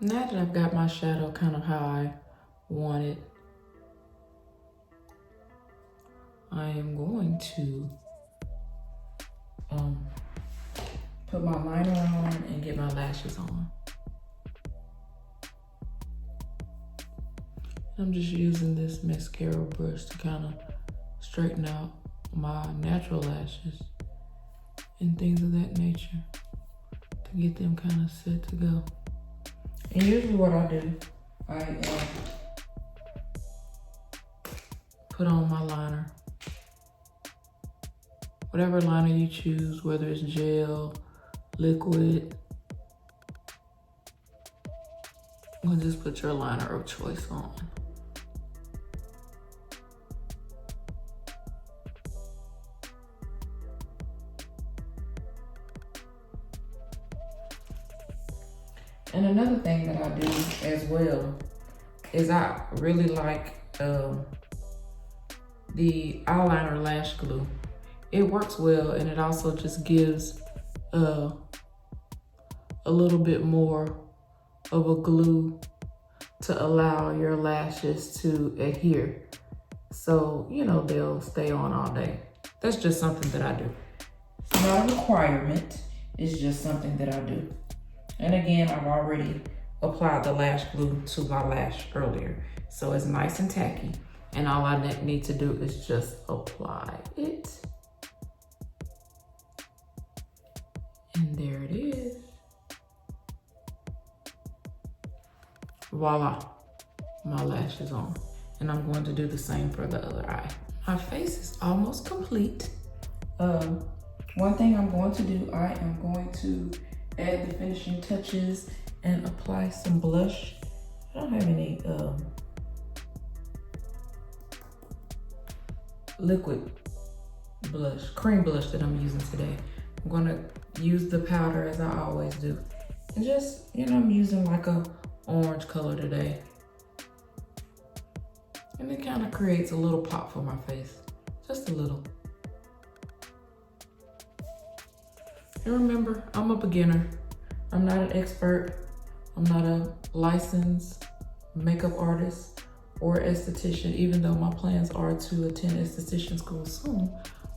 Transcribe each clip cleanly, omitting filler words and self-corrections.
Now that I've got my shadow kind of how I want it, I am going to put my liner on and get my lashes on. I'm just using this mascara brush to kind of straighten out my natural lashes and things of that nature to get them kind of set to go. And usually what I do, I put on my liner. Whatever liner you choose, whether it's gel, liquid, or just put your liner of choice on. And another thing that I do as well is I really like the eyeliner lash glue. It works well, and it also just gives a little bit more of a glue to allow your lashes to adhere. So, you know, they'll stay on all day. That's just something that I do. It's not a requirement, it's just something that I do. And again, I've already applied the lash glue to my lash earlier. So it's nice and tacky. And all I need to do is just apply it. And there it is. Voila, my lash is on. And I'm going to do the same for the other eye. My face is almost complete. One thing I'm going to do, I am going to add the finishing touches and apply some blush. I don't have any liquid blush, cream blush that I'm using today. I'm gonna use the powder as I always do. And just, you know, I'm using like a orange color today. And it kind of creates a little pop for my face, just a little. And remember, I'm a beginner. I'm not an expert. I'm not a licensed makeup artist or esthetician, even though my plans are to attend esthetician school soon.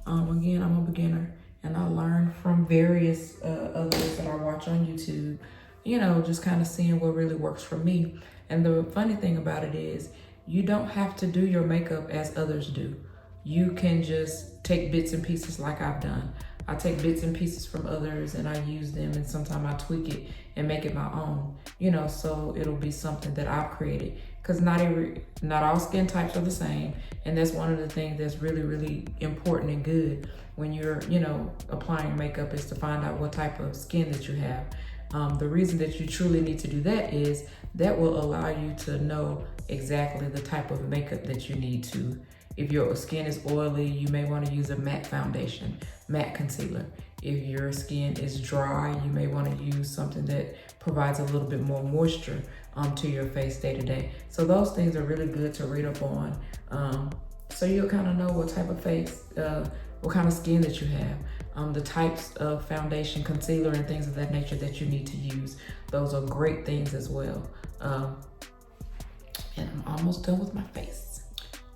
Again, I'm a beginner, and I learn from various others that I watch on YouTube, you know, just kind of seeing what really works for me. And the funny thing about it is, you don't have to do your makeup as others do. You can just take bits and pieces like I've done. I take bits and pieces from others and I use them, and sometimes I tweak it and make it my own, you know, so it'll be something that I've created. Because not all skin types are the same. And that's one of the things that's really, really important and good when you're, you know, applying makeup, is to find out what type of skin that you have. The reason that you truly need to do that is that will allow you to know exactly the type of makeup that you need to. If your skin is oily, you may want to use a matte foundation, matte concealer. If your skin is dry, you may want to use something that provides a little bit more moisture to your face day to day. So those things are really good to read up on. So you'll kind of know what type of face, what kind of skin that you have, the types of foundation, concealer, and things of that nature that you need to use. Those are great things as well. And I'm almost done with my face.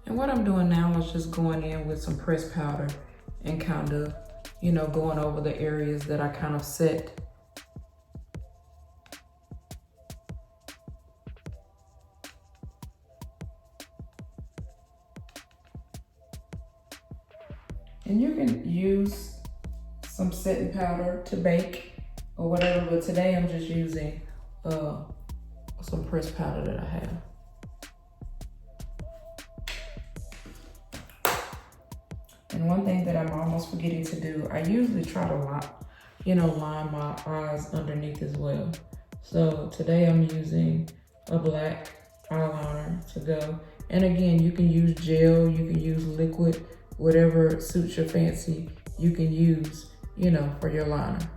And what I'm doing now is just going in with some pressed powder and kind of, you know, going over the areas that I kind of set. And you can use some setting powder to bake or whatever, but today I'm just using some pressed powder that I have. And one thing that I'm almost forgetting to do, I usually try to line my eyes underneath as well. So today I'm using a black eyeliner to go. And again, you can use gel, you can use liquid, whatever suits your fancy, you can use, you know, for your liner.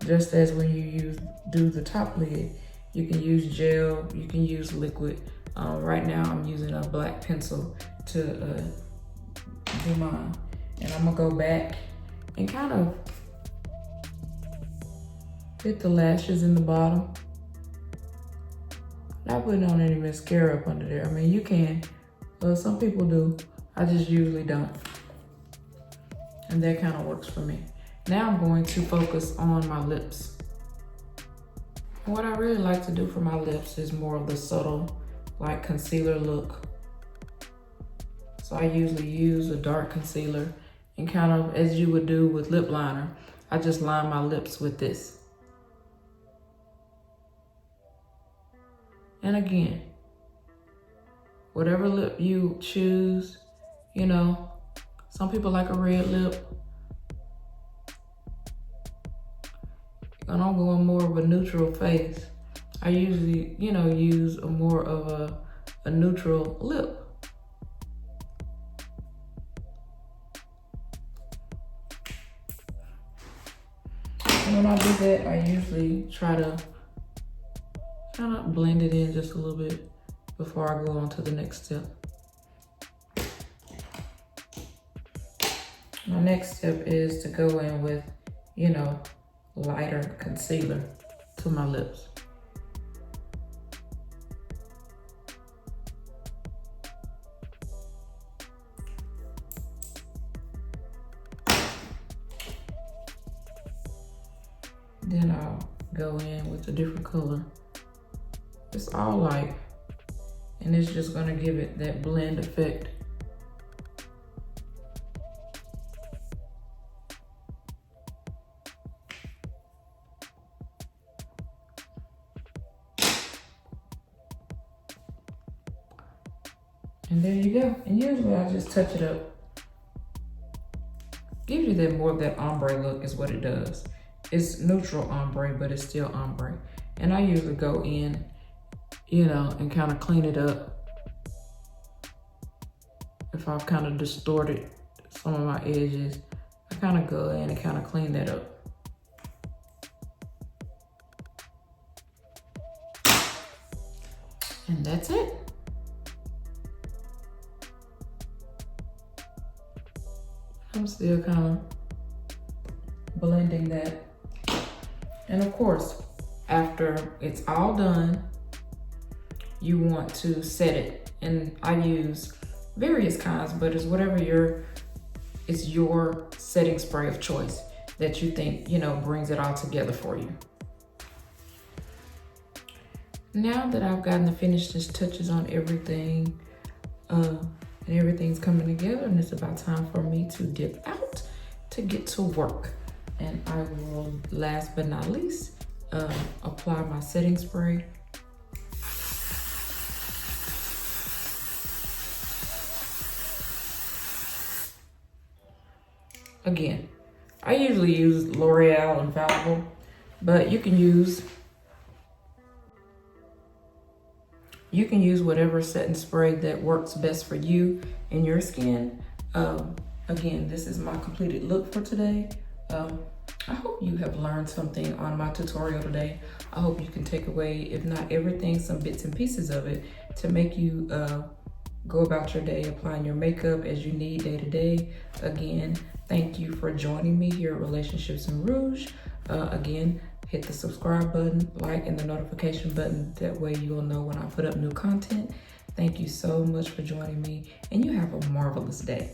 Just as when you do the top lid, you can use gel, you can use liquid. Right now I'm using a black pencil to do mine. And I'm gonna go back and kind of hit the lashes in the bottom. Not putting on any mascara up under there. I mean, you can, some people do. I just usually don't. And that kind of works for me. Now I'm going to focus on my lips. And what I really like to do for my lips is more of the subtle, like concealer look. So I usually use a dark concealer and kind of, as you would do with lip liner, I just line my lips with this. And again, whatever lip you choose, you know, some people like a red lip. And I'm going more of a neutral face. I usually, you know, use a more of a neutral lip. And when I do that, I usually try to kind of blend it in just a little bit before I go on to the next step. My next step is to go in with, you know, lighter concealer to my lips. Then I'll go in with a different color. It's all light, and it's just gonna give it that blend effect. And there you go. And usually I just touch it up. Gives you that more of that ombre look is what it does. It's neutral ombre, but it's still ombre. And I usually go in, you know, and kind of clean it up. If I've kind of distorted some of my edges, I kind of go in and kind of clean that up. And that's it. I'm still kind of blending that. And of course, after it's all done, you want to set it. And I use various kinds, but it's whatever it's your setting spray of choice that you think, you know, brings it all together for you. Now that I've gotten the finished touches on everything, and everything's coming together, and it's about time for me to dip out to get to work. And I will, last but not least, apply my setting spray. Again, I usually use L'Oreal Infallible, but you can use whatever setting spray that works best for you and your skin. Again, this is my completed look for today. I hope you have learned something on my tutorial today. I hope you can take away, if not everything, some bits and pieces of it to make you go about your day applying your makeup as you need day to day. Again, thank you for joining me here at Relationships in Rouge. Again, hit the subscribe button, like, and the notification button. That way you'll know when I put up new content. Thank you so much for joining me, and you have a marvelous day.